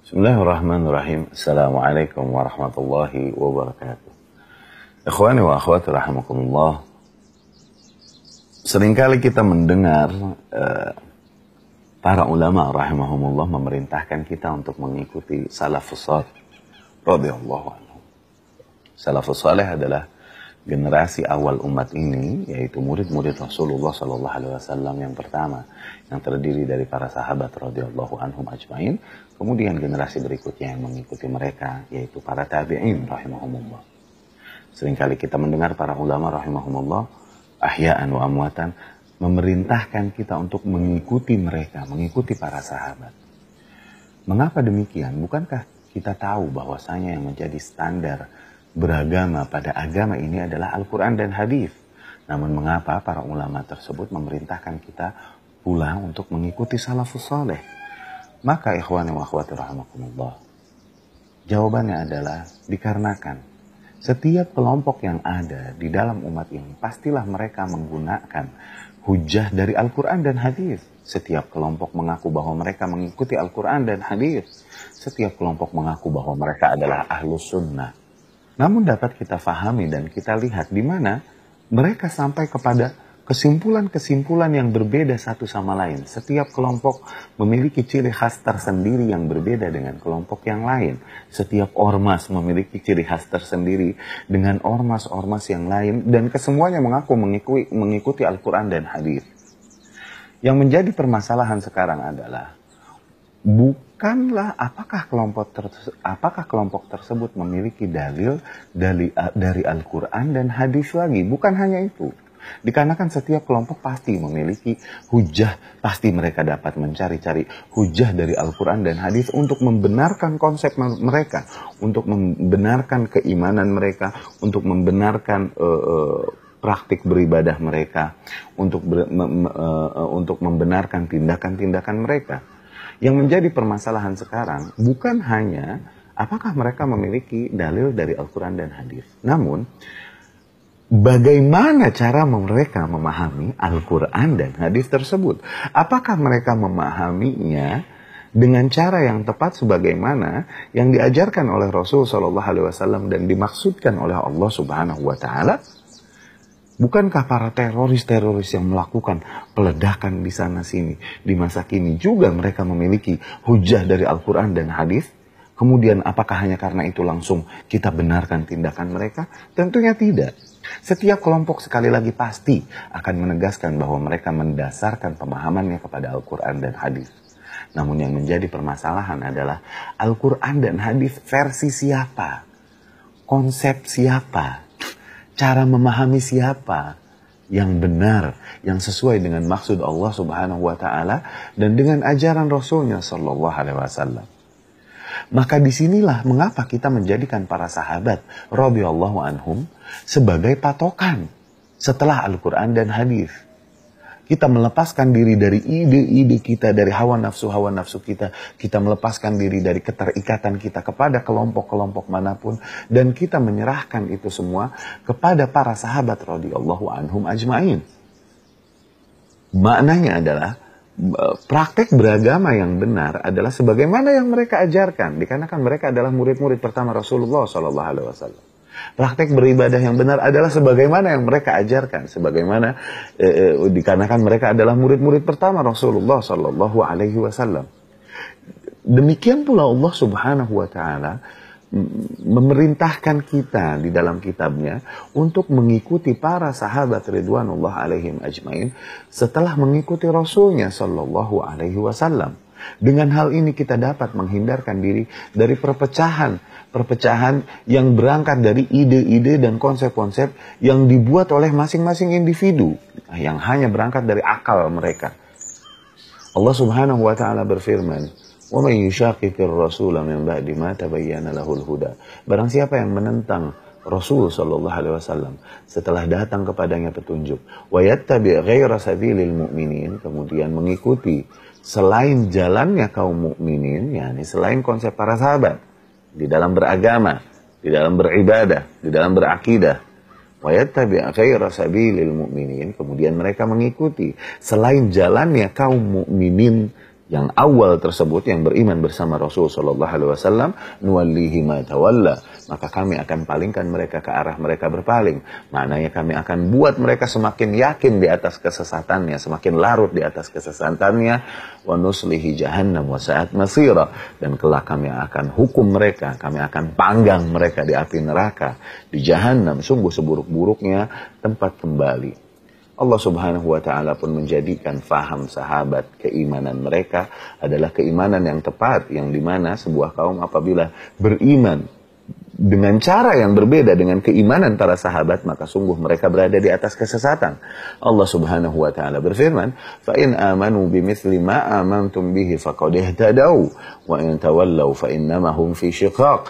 Bismillahirrahmanirrahim. Assalamualaikum warahmatullahi wabarakatuh. Ikhwani wa akhwati rahimakumullah. Seringkali kita mendengar para ulama rahimahumullah memerintahkan kita untuk mengikuti salafus salih radhiyallahu anhu. Salafus salih adalah generasi awal umat ini, yaitu murid-murid Rasulullah Sallallahu Alaihi Wasallam yang pertama, yang terdiri dari para sahabat radhiyallahu anhum ajmain. Kemudian generasi berikutnya yang mengikuti mereka, yaitu para tabi'in rahimahumullah. Seringkali kita mendengar para ulama rahimahumullah, ahya'an wa amwatan, memerintahkan kita untuk mengikuti mereka, mengikuti para sahabat. Mengapa demikian? Bukankah kita tahu bahwasanya yang menjadi standar beragama pada agama ini adalah Al-Quran dan hadis? Namun mengapa para ulama tersebut memerintahkan kita pula untuk mengikuti salafus saleh? Maka ikhwani wa akhwati rahimakumullah, jawabannya adalah dikarenakan setiap kelompok yang ada di dalam umat ini pastilah mereka menggunakan hujah dari Al-Quran dan hadis. Setiap kelompok mengaku bahwa mereka mengikuti Al-Quran dan hadis. Setiap kelompok mengaku bahwa mereka adalah ahlus sunnah. Namun dapat kita fahami dan kita lihat di mana mereka sampai kepada kesimpulan-kesimpulan yang berbeda satu sama lain. Setiap kelompok memiliki ciri khas tersendiri yang berbeda dengan kelompok yang lain. Setiap ormas memiliki ciri khas tersendiri dengan ormas-ormas yang lain. Dan kesemuanya mengaku mengikuti Al-Quran dan hadis. Yang menjadi permasalahan sekarang adalah bukanlah apakah kelompok tersebut memiliki dalil dari Al-Quran dan hadis lagi. Bukan hanya itu. Dikarenakan setiap kelompok pasti memiliki hujah, pasti mereka dapat mencari-cari hujah dari Al-Quran dan hadis untuk membenarkan konsep mereka, untuk membenarkan keimanan mereka, untuk membenarkan praktik beribadah mereka, untuk membenarkan tindakan-tindakan mereka. Yang menjadi permasalahan sekarang bukan hanya apakah mereka memiliki dalil dari Al-Quran dan hadis, namun bagaimana cara mereka memahami Al-Quran dan hadis tersebut? Apakah mereka memahaminya dengan cara yang tepat sebagaimana yang diajarkan oleh Rasul Shallallahu Alaihi Wasallam dan dimaksudkan oleh Allah Subhanahu Wa Taala? Bukankah para teroris-teroris yang melakukan peledakan di sana sini di masa kini juga mereka memiliki hujah dari Al-Quran dan hadis? Kemudian apakah hanya karena itu langsung kita benarkan tindakan mereka? Tentunya tidak. Setiap kelompok sekali lagi pasti akan menegaskan bahwa mereka mendasarkan pemahamannya kepada Al-Quran dan hadis. Namun yang menjadi permasalahan adalah Al-Quran dan hadis versi siapa? Konsep siapa? Cara memahami siapa yang benar, yang sesuai dengan maksud Allah Subhanahu wa Ta'ala dan dengan ajaran Rasulnya Sallallahu Alaihi Wasallam. Maka disinilah mengapa kita menjadikan para sahabat radhiyallahu anhum sebagai patokan setelah Al-Quran dan hadis. Kita melepaskan diri dari ide-ide kita, dari hawa nafsu kita. Kita melepaskan diri dari keterikatan kita kepada kelompok-kelompok manapun. Dan kita menyerahkan itu semua kepada para sahabat radhiyallahu anhum ajmain. Maknanya adalah praktek beragama yang benar adalah sebagaimana yang mereka ajarkan. Dikarenakan mereka adalah murid-murid pertama Rasulullah Sallallahu Alaihi Wasallam. Praktek beribadah yang benar adalah sebagaimana yang mereka ajarkan, sebagaimana dikarenakan mereka adalah murid-murid pertama Rasulullah Sallallahu Alaihi Wasallam. Demikian pula Allah Subhanahu Wa Taala memerintahkan kita di dalam kitabnya untuk mengikuti para sahabat ridwanullah alaihim ajmain setelah mengikuti Rasulnya Sallallahu Alaihi Wasallam. Dengan hal ini kita dapat menghindarkan diri dari perpecahan yang berangkat dari ide-ide dan konsep-konsep yang dibuat oleh masing-masing individu yang hanya berangkat dari akal mereka. Allah Subhanahu wa Ta'ala berfirman, "Wa may yushaqiqir rasula min ba'di ma tabayyana lahul huda." Barang siapa yang menentang Rasul Sallallahu Alaihi Wasallam setelah datang kepadanya petunjuk, wa yattabi' ghaira sabilil mu'minin, kemudian mengikuti selain jalannya kaum mukminin, yakni selain konsep para sahabat di dalam beragama, di dalam beribadah, di dalam berakidah, wa yattabi' ghaira sabilil mu'minin, kemudian mereka mengikuti selain jalannya kaum mukminin Yang awal tersebut yang beriman bersama Rasul sallallahu alaihi wasallam, nuwallihi ma tawalla, maka kami akan palingkan mereka ke arah mereka berpaling. Maknanya kami akan buat mereka semakin yakin di atas kesesatannya, semakin larut di atas kesesatannya. Wa nuslihi jahannam wa sa'at masira, dan kelak kami akan hukum mereka, kami akan panggang mereka di api neraka, di jahannam, sungguh seburuk-buruknya tempat kembali. Allah subhanahu wa ta'ala pun menjadikan faham sahabat keimanan mereka adalah keimanan yang tepat, yang dimana sebuah kaum apabila beriman dengan cara yang berbeda dengan keimanan para sahabat, maka sungguh mereka berada di atas kesesatan. Allah subhanahu wa ta'ala berfirman, فَإِنْ آمَنُوا بِمِثْلِ مَا آمَنْتُمْ بِهِ فَقَدْ اهْتَدَوْا وَإِنْ تَوَلَّوْا فَإِنَّمَا هُمْ فِي شِقَاقٍ.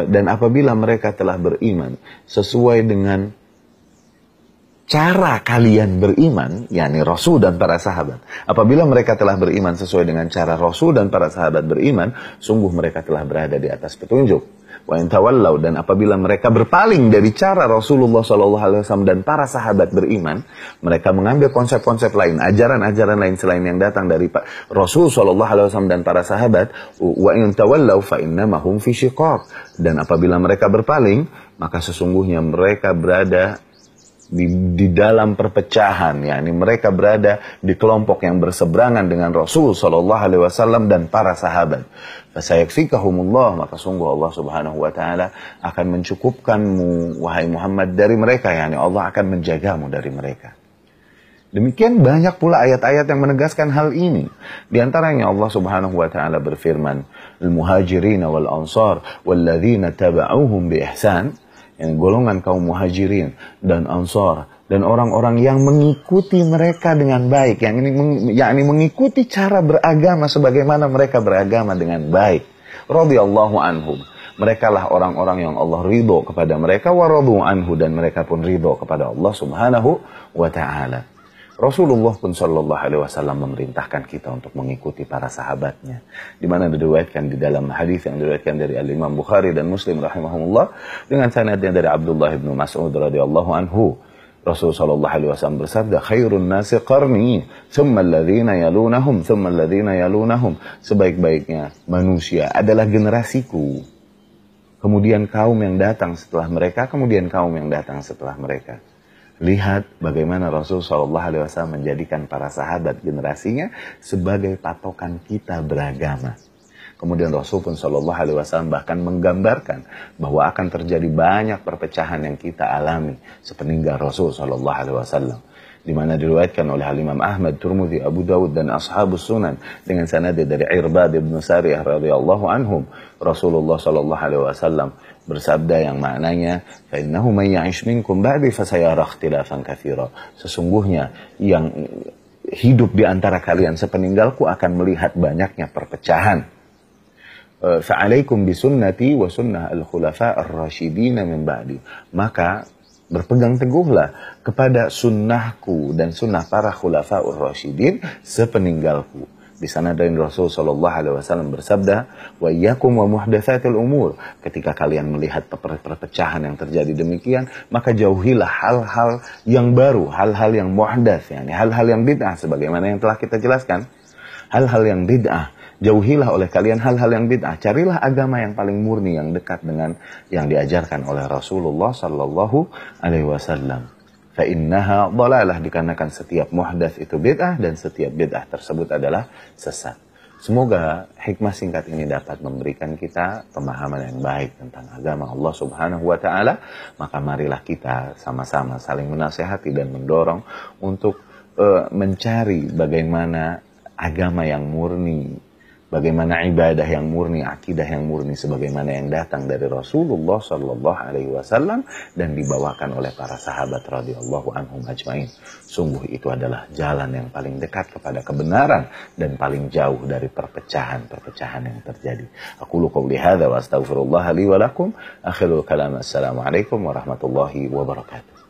Dan apabila mereka telah beriman sesuai dengan cara kalian beriman, yakni Rasul dan para sahabat. Apabila mereka telah beriman sesuai dengan cara Rasul dan para sahabat beriman, sungguh mereka telah berada di atas petunjuk. Wa in tawallaw, dan apabila mereka berpaling dari cara Rasulullah SAW dan para sahabat beriman, mereka mengambil konsep-konsep lain, ajaran-ajaran lain selain yang datang dari Rasul SAW dan para sahabat. Wa in tawallaw fa innama hum fi shiqaq, dan apabila mereka berpaling, maka sesungguhnya mereka berada di dalam perpecahan, yakni mereka berada di kelompok yang berseberangan dengan Rasul sallallahu alaihi wasallam dan para sahabat. Fasayakfikahumullah, maka sungguh Allah subhanahu wa ta'ala akan mencukupkanmu wahai Muhammad dari mereka, yakni Allah akan menjagamu dari mereka. Demikian banyak pula ayat-ayat yang menegaskan hal ini. Di antaranya Allah subhanahu wa ta'ala berfirman, al-muhajirin wal ansar walladzina taba'uhum bi ihsan, yang golongan kaum muhajirin dan ansar dan orang-orang yang mengikuti mereka dengan baik, yang ini yakni mengikuti cara beragama sebagaimana mereka beragama dengan baik. Radhiyallahu anhum, mereka lah orang-orang yang Allah ridho kepada mereka, wa radu anhu, dan mereka pun ridho kepada Allah subhanahu wa ta'ala. Rasulullah pun sallallahu alaihi wasallam memerintahkan kita untuk mengikuti para sahabatnya, di mana diriwayatkan di dalam hadis yang diriwayatkan dari Al-Imam Bukhari dan Muslim rahimahumullah dengan sanadnya dari Abdullah bin Mas'ud radhiyallahu anhu. Rasul sallallahu alaihi wasallam bersabda, khairun nasi qarni, thumma alladhina yalunahum, thumma alladhina yalunahum. Sebaik-baiknya manusia adalah generasiku, kemudian kaum yang datang setelah mereka, kemudian kaum yang datang setelah mereka. Lihat bagaimana Rasul SAW menjadikan para sahabat generasinya sebagai patokan kita beragama. Kemudian Rasul pun SAW bahkan menggambarkan bahwa akan terjadi banyak perpecahan yang kita alami sepeninggal Rasul SAW. Di mana diriwayatkan oleh Imam Ahmad, Tirmidzi, Abu Dawud dan Ashabus Sunan dengan sanad dari Irbad bin Sariyah radhiyallahu anhum, Rasulullah SAW bersabda yang maknanya, فَإِنَّهُ مَنْ يَعِشْ مِنْكُمْ بَعْدِي فَسَيَرَى اخْتِلَافًا كَثِيرًا. Sesungguhnya yang hidup di antara kalian sepeninggalku akan melihat banyaknya perpecahan. فَعَلَيْكُمْ بِسُنَّتِي وَسُنَّةِ الْخُلَفَاءِ الرَّاشِدِينَ مِنْ بَعْدِي. Maka berpegang teguhlah kepada sunnahku dan sunnah para khulafa'ur rasyidin sepeninggalku. Di sana dari Rasul sallallahu alaihi wasallam bersabda, wa iyyakum wa muhdatsatil umur. Ketika kalian melihat perpecahan yang terjadi demikian, maka jauhilah hal-hal yang baru, hal-hal yang muhdats, yakni hal-hal yang bid'ah sebagaimana yang telah kita jelaskan. Hal-hal yang bid'ah, jauhilah oleh kalian hal-hal yang bid'ah. Carilah agama yang paling murni, yang dekat dengan yang diajarkan oleh Rasulullah sallallahu alaihi wasallam. Fa'innaha dhalalah, dikarenakan setiap muhdats itu bid'ah dan setiap bid'ah tersebut adalah sesat. Semoga hikmah singkat ini dapat memberikan kita pemahaman yang baik tentang agama Allah subhanahu wa ta'ala. Maka marilah kita sama-sama saling menasihati dan mendorong untuk mencari bagaimana agama yang murni, bagaimana ibadah yang murni, akidah yang murni sebagaimana yang datang dari Rasulullah sallallahu alaihi wasallam dan dibawakan oleh para sahabat radhiyallahu anhum ajmain. Sungguh itu adalah jalan yang paling dekat kepada kebenaran dan paling jauh dari perpecahan-perpecahan yang terjadi. Aqulu qouli hadza wa astaghfirullah li wa lakum. Akhirul kalam, assalamu alaikum warahmatullahi wabarakatuh.